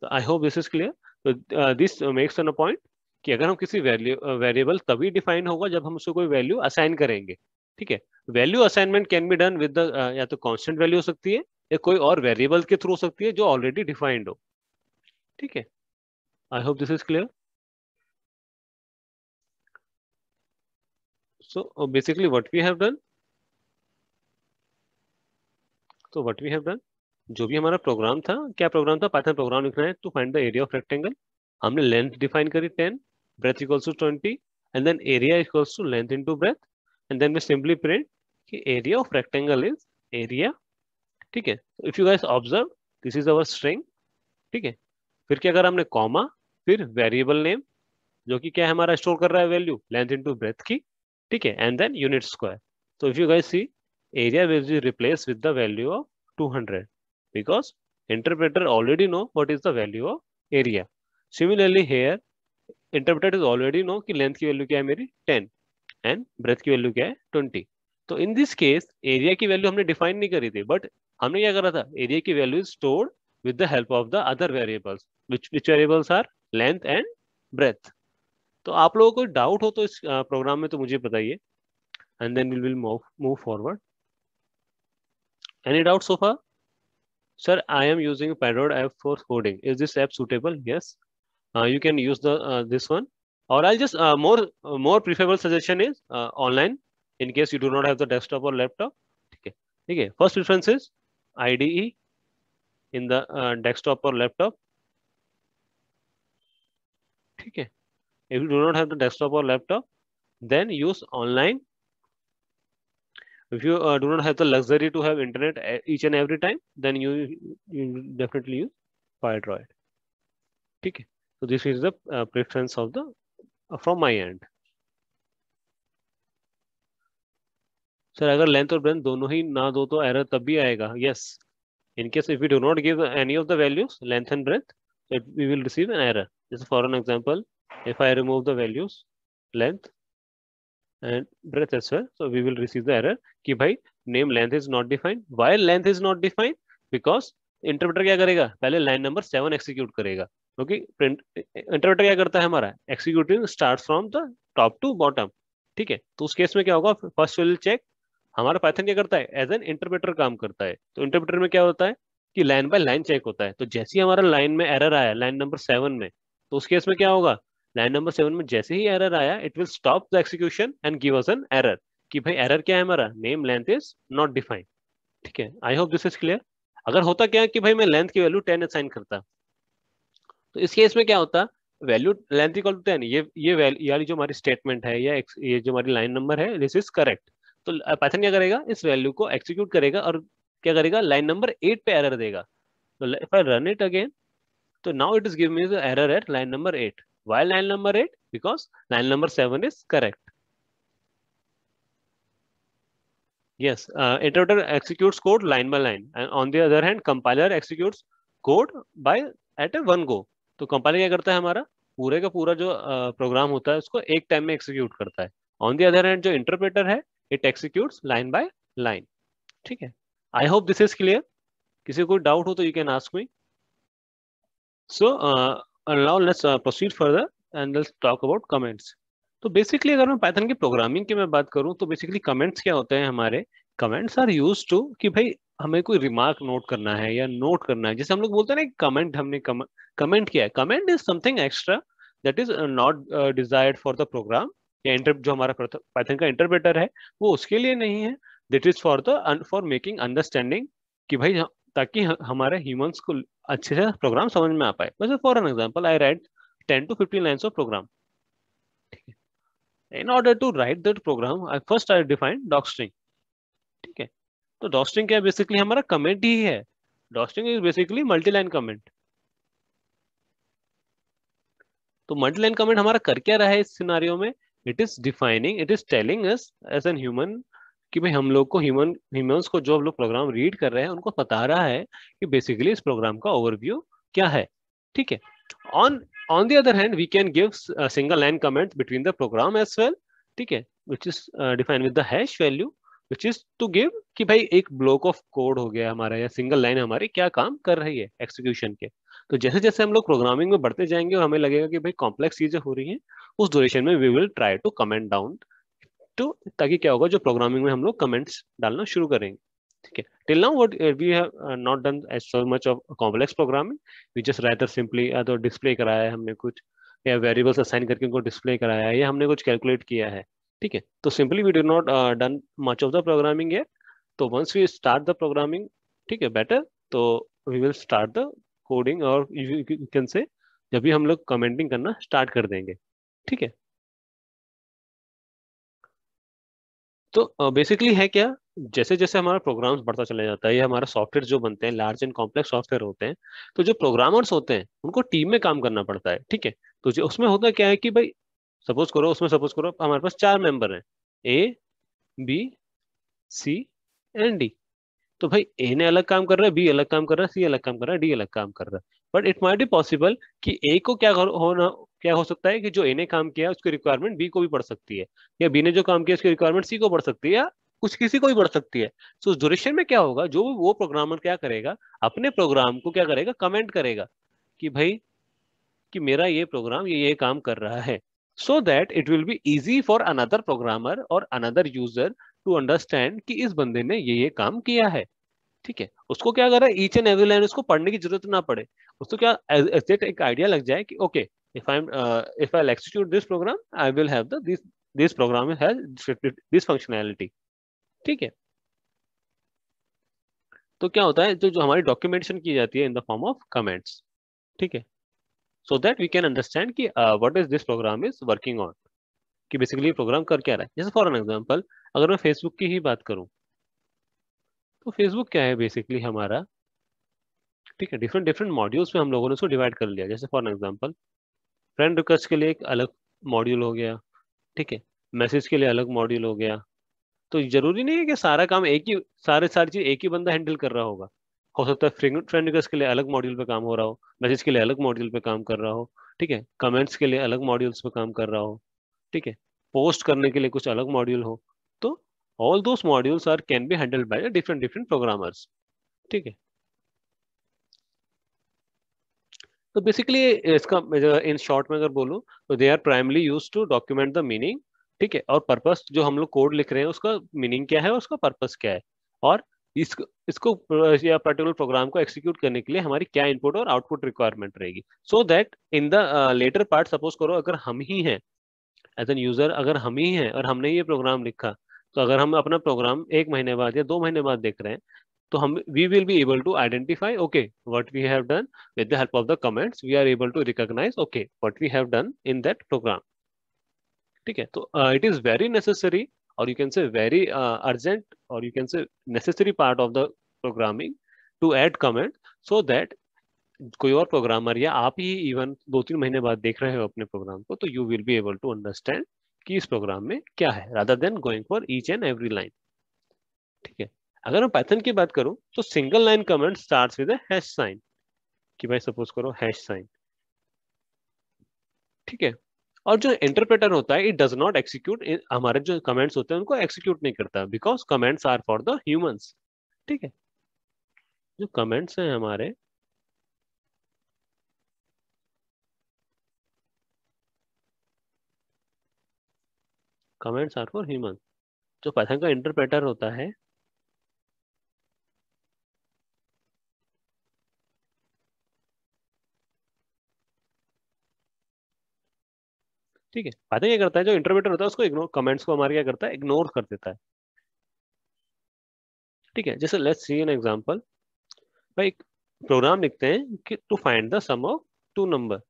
तो I hope this is clear. तो this makes an a point कि अगर हम किसी वेरिएबल तभी डिफाइन होगा जब हम उसको कोई वैल्यू असाइन करेंगे। ठीक है, value assignment can be done with the, या तो कांस्टेंट वैल्यू हो सकती है या कोई और वेरिएबल के थ्रू हो सकती है जो ऑलरेडी डिफाइंड हो। ठीक है, I hope this is clear. So basically what we have done, तो व्हाट वी हैव डन, जो भी हमारा प्रोग्राम था, क्या प्रोग्राम था, पाइथन प्रोग्राम लिखना है to find the area of rectangle. हमने लेंथ डिफाइन करी 10, breadth equals to 20, and then area equals to length into breadth, and then we simply print कि area of rectangle is area. ठीक है, if you guys observe, this is our string. ठीक है, फिर क्या करा हमने, कॉमा, फिर वेरिएबल नेम जो कि क्या है हमारा, स्टोर कर रहा है वैल्यू लेंथ इनटू ब्रेथ की. ठीक है, एंड देन यूनिट स्क्वायर. तो if you guys see, area will be replace with the value of 200 because interpreter already know what is the value of area. Similarly here interpreter is already know कि लेंथ की वैल्यू क्या है मेरी 10 एंड ब्रेथ की वैल्यू क्या है 20. तो इन दिस केस एरिया की वैल्यू हमने डिफाइन नहीं करी थी, बट हमने क्या करा था, एरिया की वैल्यू is stored with the help of the other variables, which variables are length and breadth. तो आप लोगों को डाउट हो तो इस प्रोग्राम में तो मुझे बताइए, and then we will move forward. Any doubt so far? Sir, I am using Parrot app for coding. Is this app suitable? Yes. You can use the this one. Or I'll just more preferable suggestion is online in case you do not have the desktop or laptop. Okay. Okay. First preference is IDE in the desktop or laptop. Okay. If you do not have the desktop or laptop, then use online. If you do not have the luxury to have internet each and every time, then you definitely use Pyroid. Okay. So this is the preference of the from my end. Sir अगर लेंथ और ब्रेथ दोनों ही ना दो तो एरर तब भी आएगा. Yes, in case if we do not give any of the values length and breadth, we will receive an error. Just for an example, if I remove the values length and breadth as well, so we will receive the error कि भाई name length is not defined. Why length is not defined? Because interpreter क्या करेगा, पहले लाइन नंबर 7 एक्सिक्यूट करेगा, क्योंकि इंटरप्रेटर क्या करता है हमारा, executing start from the top to bottom. ठीक है, तो उस केस में क्या होगा, फर्स्ट विल चेक. हमारा पाइथन क्या करता है, एज एन इंटरप्रेटर काम करता है. तो इंटरप्रेटर में क्या होता है कि लाइन बाय लाइन चेक होता है. तो जैसे ही हमारा लाइन में एरर आया लाइन नंबर 7 में, तो उस केस में क्या होगा, लाइन नंबर 7 में जैसे ही एरर आया it will stop the execution and give us an error कि भाई एरर क्या है हमारा, name length is not defined. ठीक है, I hope this is clear. अगर होता क्या कि भाई मैं लेंथ की वैल्यू 10 असाइन करता, तो इस केस में क्या होता, वैल्यू लेंथ इक्वल टू 10, ये वाली जो हमारी स्टेटमेंट है या ये जो हमारी लाइन नंबर है, दिस इज करेक्ट. तो पाइथन क्या करेगा, इस वैल्यू को एक्सिक्यूट करेगा और क्या करेगा, लाइन नंबर 8 पे एरर देगा. तो if I run it again, तो now it is give me the error at line number 8. Why line number 8? Because line number 7 is correct. Yes, interpreter executes code line by line, and on the other hand, compiler executes code by at a one go. तो कंपाइलर क्या करता है, हमारा पूरे का पूरा जो प्रोग्राम होता है उसको एक टाइम में एक्सिक्यूट करता है. ऑन द अदर हैंड जो इंटरप्रेटर है, इट एक्सिक्यूट्स लाइन बाय लाइन. ठीक है, I hope this is clear. किसी को डाउट हो तो you can ask me. So now let's proceed further and let's talk about comments. तो बेसिकली अगर मैं पाइथन की प्रोग्रामिंग की मैं बात करूं तो बेसिकली कमेंट्स क्या होते हैं हमारे, कमेंट्स आर यूज्ड टू कि भाई हमें कोई रिमार्क नोट करना है या नोट करना है. जैसे हम लोग बोलते हैं ना कमेंट, हमने कमेंट किया है, comment is something extra that is not desired for the program या जो हमारा पाइथन का इंटरप्रेटर है वो उसके लिए नहीं है. That is for making understanding कि भाई ताकि हमारे ह्यूमंस को अच्छे से प्रोग्राम समझ में आ पाए. वैसे for an example I write 10 to 15 lines of program. In order to write that program, I define docstring. ठीक है, तो docstring क्या है, बेसिकली हमारा कमेंट ही है. docstring is basically multi line comment. तो मल्टी लाइन कमेंट हमारा कर क्या रहा है इस सिनारियो में, it is defining, it is telling us as an human कि भाई हम लोग को ह्यूमंस को जो हम लोग प्रोग्राम रीड कर रहे हैं उनको बता रहा है कि बेसिकली इस प्रोग्राम का ओवरव्यू क्या है. ठीक है, on the other hand we can give single line comments between the program as well. ठीक है, which is defined with the hash value which is to give कि भाई एक ब्लॉक ऑफ कोड हो गया हमारा या सिंगल लाइन हमारी क्या काम कर रही है एक्सिक्यूशन के. तो जैसे जैसे हम लोग प्रोग्रामिंग में बढ़ते जाएंगे और हमें लगेगा कि भाई कॉम्प्लेक्स चीजें हो रही हैं, उस ड्यूरेशन में we will try to comment down to, ताकि क्या होगा जो प्रोग्रामिंग में हम लोग कमेंट्स डालना शुरू करेंगे. ठीक है, till now what we have not done as so much of complex programming. We just rather simply तो डिस्प्ले कराया है हमने कुछ, या वेरिएबल्स असाइन करके उनको डिस्प्ले कराया है, या हमने कुछ कैलकुलेट किया है. ठीक है, तो simply we do not done much of the programming yet. तो once we start the programming, ठीक है, बेटर, तो we will start the coding, और यू कैन से जब भी हम लोग कमेंटिंग करना स्टार्ट कर देंगे. ठीक है। तो बेसिकली है क्या, जैसे जैसे हमारा प्रोग्राम्स बढ़ता चला जाता है या हमारा सॉफ्टवेयर जो बनते हैं लार्ज एंड कॉम्प्लेक्स सॉफ्टवेयर होते हैं, तो जो प्रोग्रामर्स होते हैं उनको टीम में काम करना पड़ता है। ठीक है। तो जो उसमें होता क्या है कि भाई सपोज करो हमारे पास 4 मेंबर हैं, ए, बी, सी एंड डी। तो भाई ए ने अलग काम कर रहा है, बी अलग काम कर रहा है, सी अलग काम कर रहा है, डी अलग काम कर रहा है। But it might be possible कि ए को होना क्या हो सकता है कि जो ए ने काम किया उसकी रिक्वायरमेंट बी को भी पड़ सकती है, या बी ने जो काम किया उसकी रिक्वायरमेंट सी को पड़ सकती है, या कुछ किसी को भी पड़ सकती है। तो उस ड्यूरेशन में क्या होगा, जो वो प्रोग्रामर क्या करेगा, अपने प्रोग्राम को क्या करेगा, कमेंट करेगा कि भाई कि मेरा ये प्रोग्राम ये काम कर रहा है, so that it will be easy for another programmer और अनदर यूजर टू अंडरस्टैंड कि इस बंदे ने ये काम किया है। ठीक है। उसको क्या कर रहा है, ईच एंड एवरी लाइन उसको पढ़ने की जरूरत ना पड़े, उसको क्या एग्जैक्ट एक आइडिया लग जाए कि okay, if I execute this program I will have the this program has this functionality. ठीक है। तो क्या होता है, तो जो हमारी डॉक्यूमेंटेशन की जाती है in the form of comments. ठीक है। So that we can understand कि what is this program is working on, कि बेसिकली प्रोग्राम कर क्या रहा है। जैसे फॉर एन एग्जांपल, अगर मैं फेसबुक की ही बात करूं, तो फेसबुक क्या है बेसिकली हमारा, ठीक है, डिफरेंट डिफरेंट मॉड्यूल्स में हम लोगों ने उसको डिवाइड कर लिया। जैसे फॉर एग्जांपल, फ्रेंड रिक्वेस्ट के लिए एक अलग मॉड्यूल हो गया। ठीक है। मैसेज के लिए अलग मॉड्यूल हो गया। तो जरूरी नहीं है कि सारा काम सारी चीज एक ही बंदा हैंडल कर रहा होगा। हो सकता है फ्रेंड फ्रेंड रिक्वेस्ट के लिए अलग मॉड्यूल पे काम हो रहा हो, मैसेज के लिए अलग मॉड्यूल पे काम कर रहा हो। ठीक है। कमेंट्स के लिए अलग मॉड्यूल्स पे काम कर रहा हो। ठीक है। पोस्ट करने के लिए कुछ अलग मॉड्यूल हो। तो all those modules are can be handled by different different programmers. ठीक है। तो बेसिकली इसका इन शॉर्ट में अगर बोलूं, तो they are primarily use to document the meaning. ठीक है। और पर्पस, जो हम लोग कोड लिख रहे हैं उसका मीनिंग क्या है और उसका पर्पस क्या है, और इसको या पर्टिकुलर प्रोग्राम को एग्जीक्यूट करने के लिए हमारी क्या इनपुट और आउटपुट रिक्वायरमेंट रहेगी, so that in the latter part, suppose करो अगर हम ही हैं एज एन यूजर, अगर हम ही हैं और हमने ये प्रोग्राम लिखा, तो अगर हम अपना प्रोग्राम 1 महीने बाद या 2 महीने बाद देख रहे हैं, तो हम we will be able to identify okay what we have done with the help of the comments, we are able to recognize okay what we have done in that program। ठीक है। तो it is very necessary, or you can say very urgent, or you can say necessary part of the programming to add comment, so that कोई और प्रोग्रामर या आप ही इवन 2-3 महीने बाद देख रहे हो अपने प्रोग्राम को, तो you will be able to understand कि इस प्रोग्राम में क्या है, rather than going for each and every line. ठीक है। अगर मैं पाइथन की बात करूं, तो single line comment starts with hash sign, कि भाई सपोज करो हैश साइन। ठीक है। और जो इंटरप्रेटर होता है, इट डज नॉट एक्सिक्यूट, हमारे जो कमेंट्स होते हैं उनको एक्सिक्यूट नहीं करता, because comments are for the humans. ठीक है। जो कमेंट्स हैं हमारे, कमेंट्स आर फॉर ह्यूमंस। जो पाइथन का इंटरप्रेटर होता है, ठीक है, पाइथन क्या करता है, जो इंटरप्रेटर होता है उसको इग्नोर, कमेंट्स को हमारे क्या करता है, इग्नोर कर देता है। ठीक है। जैसे लेट्स सी एन एग्जांपल, भाई प्रोग्राम लिखते हैं कि to find the sum of two number.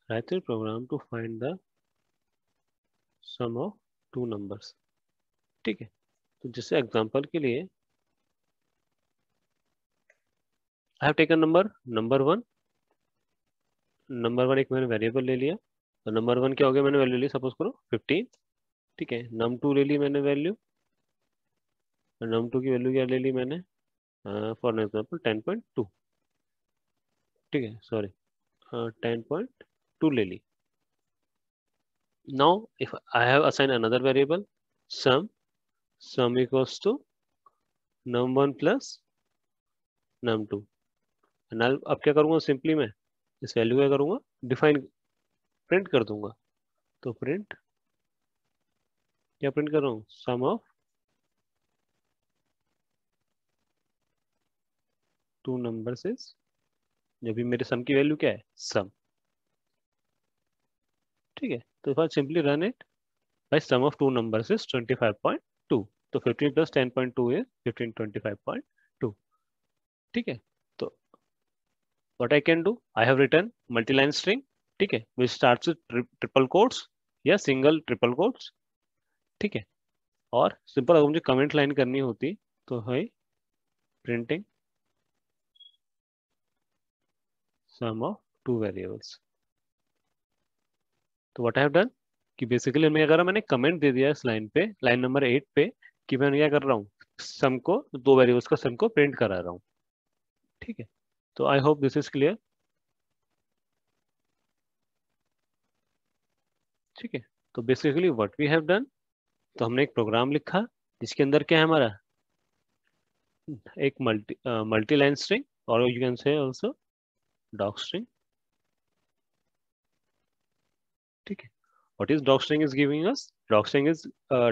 Write program to find the sum of two numbers. ठीक है। तो जैसे एग्जांपल के लिए, I have taken number 1। Number 1 एक मैंने वेरिएबल ले लिया, तो नंबर 1 क्या हो गया, मैंने वैल्यू ली सपोज करो 15। ठीक है। num2 ले ली मैंने वैल्यू, num2 की वैल्यू क्या ले ली मैंने, फॉर एग्जाम्पल 10.2। ठीक है, सॉरी 10.2 ले ली। Now if I have assign another variable sum, sum equals to num1 plus num2। अब क्या करूंगा, सिंपली मैं इस वैल्यू क्या करूंगा, डिफाइन, प्रिंट कर दूंगा। तो प्रिंट, क्या प्रिंट कर रहा हूँ, सम ऑफ टू नंबर्स इज, जब भी मेरे सम की वैल्यू क्या है, सम। ठीक है। तो if I simply run it, by sum of two numbers is 25.2। तो 15 प्लस 10.2 इज 15, 25.2। ठीक है, तो what I can do, I have written multi-line string, ठीक है, which starts with triple quotes या single triple quotes, ठीक है। और सिंपल अगर मुझे कमेंट लाइन करनी होती तो है printing sum of two variables. तो व्हाट आई हैव डन कि बेसिकली मैं अगर मैंने कमेंट दे दिया इस लाइन पे, लाइन नंबर 8 पे, कि मैं क्या कर रहा हूँ, सम को, दो वेरिएबल्स का सम को प्रिंट करा रहा हूँ, ठीक है। तो I hope this is clear, ठीक है। तो basically what we have done, तो हमने एक प्रोग्राम लिखा जिसके अंदर क्या है हमारा, एक मल्टी लाइन स्ट्रिंग, और you can say also doc string, ठीक है। What is doc string is giving us, doc string is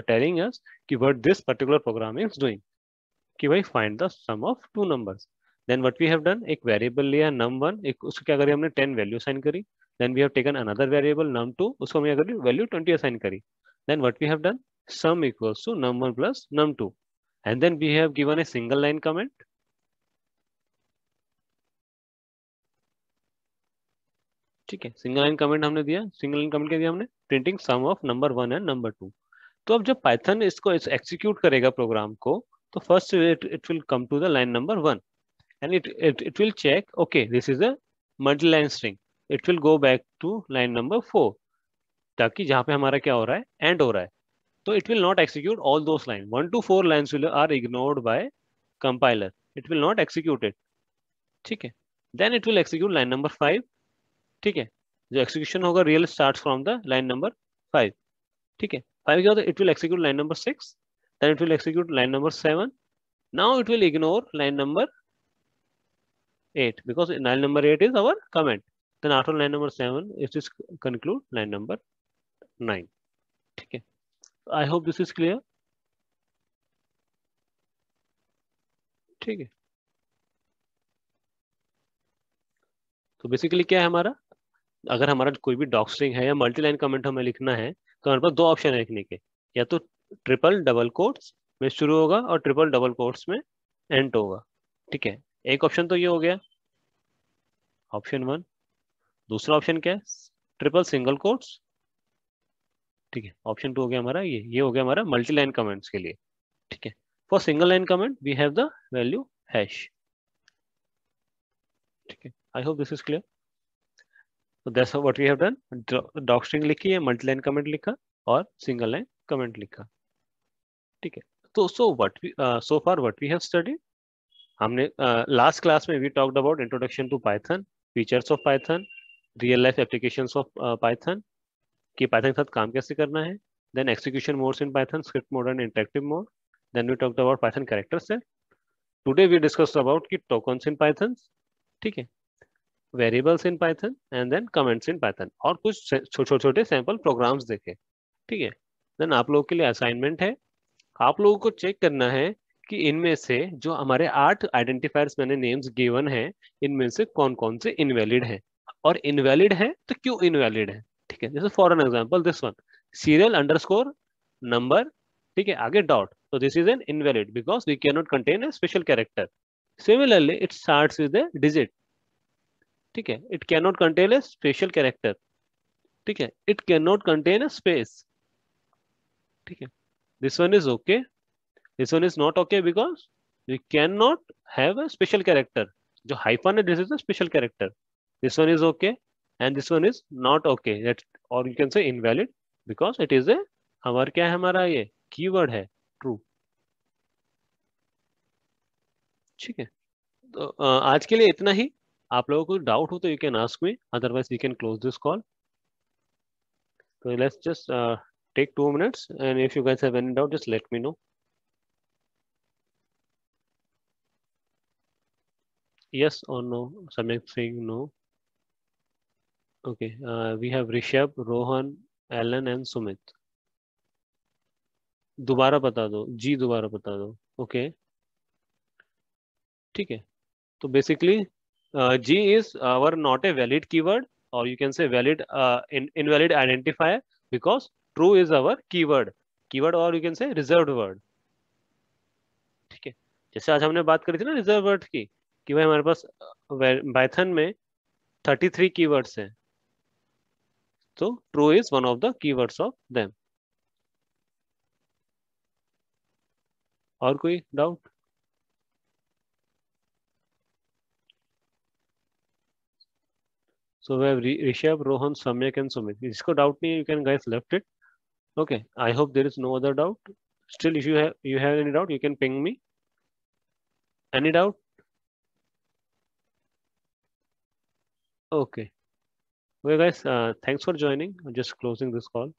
telling us कि what this particular program is doing, कि भाई find the sum of two numbers. Then what we have done, एक वेरिएबल लिया num1, एक उसको क्या करी हमने 10 वैल्यू असाइन करी। Then we have taken another variable num2, उसको हमने क्या करी वैल्यू 20 असाइन करी। Then what we have done, sum equals to num1 plus num2, and then we have given a single line comment, ठीक है। सिंगल लाइन कमेंट हमने दिया, सिंगल लाइन कमेंट क्या दिया हमने, printing sum of number 1 and number 2। तो अब जब पाइथन इसको एक्सिक्यूट करेगा प्रोग्राम को, तो first it will come to the line number 1, and it will check, okay, this is a multi-line string, it will go back to line number 4, ताकि जहां पे हमारा क्या हो रहा है, एंड हो रहा है। तो it will not execute all those lines, 1 to 4 lines will are ignored by compiler, it will not execute it, ठीक है। then it will execute line number 5, ठीक है। जो execution होगा real starts from the line number 5, ठीक है। 5 के बाद it will execute line number 6, then it will execute line number 7, now it will ignore line number 8 because line number 8 is our comment. Then after line number 7, it is conclude line number 9. ठीक है, I hope this is clear. ठीक है, तो बेसिकली क्या है हमारा, अगर हमारा कोई भी डॉक स्ट्रिंग है या मल्टी लाइन कमेंट हमें लिखना है, तो हमारे पास दो ऑप्शन है लिखने के, या तो ट्रिपल डबल कोट्स में शुरू होगा और ट्रिपल डबल कोट्स में एंड होगा, ठीक है। एक ऑप्शन तो ये हो गया, ऑप्शन 1। दूसरा ऑप्शन क्या है, ट्रिपल सिंगल कोट्स, ठीक है। ऑप्शन 2 हो गया हमारा ये हो गया हमारा मल्टी लाइन कमेंट्स के लिए, ठीक है। For single line comment we have the value hash, ठीक है। I hope this is clear. तो that's what we have done, doc string लिखी है, मल्टी लाइन कमेंट लिखा और सिंगल लाइन कमेंट लिखा, ठीक है। तो so far what we have studied, हमने लास्ट क्लास में we talked about introduction to Python, features of Python, real life applications of Python, कि पाइथन के साथ काम कैसे करना है। Then execution modes in Python, script mode and interactive mode. Then we talked about Python character set. Today we discussed about की टोकन्स इन पाइथन, ठीक है, variables in Python and then comments in Python, और कुछ छोटे छोटे सैंपल प्रोग्राम्स देखे, ठीक है। देन आप लोगों के लिए असाइनमेंट है, आप लोगों को चेक करना है कि इनमें से जो हमारे 8 आइडेंटिफायर्स मैंने नेम्स गिवन है, इनमें से कौन कौन से इनवैलिड है, और इनवैलिड है तो क्यों इनवैलिड है, ठीक है। जैसे for an example this one, serial underscore number, ठीक है, आगे डॉट, तो this is an invalid because we can not contain a special character. Similarly it starts with a digit, ठीक है, it can not contain a special character, ठीक है, it can not contain a space, ठीक है। This one is okay, this one is not okay because we cannot have a special character, जो hyphen है this is a special character, this one is okay and this one is not okay, that, or you can say invalid because it is a, हमारा क्या है, हमारा ये कीवर्ड है true, ठीक है। तो आज के लिए इतना ही, आप लोगों को डाउट हो तो you can ask me, otherwise we can close this call. तो let's just take 2 minutes and if you guys have any doubt just let me know. Yes or no, Samyak saying no. Okay, we have Rishabh, Rohan, Alan and Sumit. दोबारा बता दो जी, दोबारा बता दो, ओके, ठीक है। तो basically G is our not a valid keyword, और you can say valid invalid identifier because true is our keyword, keyword, और you can say reserved word, ठीक है। जैसे आज हमने बात करी थी ना रिजर्व वर्ड की, कि भाई हमारे पास पाइथन में 33 कीवर्ड्स हैं, तो true is one of the keywords of them. और कोई doubt? So we have Rishabh, Rohan, Samyak and Sumit. जिसको डाउट नहीं है, you can guys left it. Okay, I hope there is no other doubt. Still if you have any doubt, you can ping me. Any doubt? Okay. Okay, guys, thanks for joining. I'm just closing this call.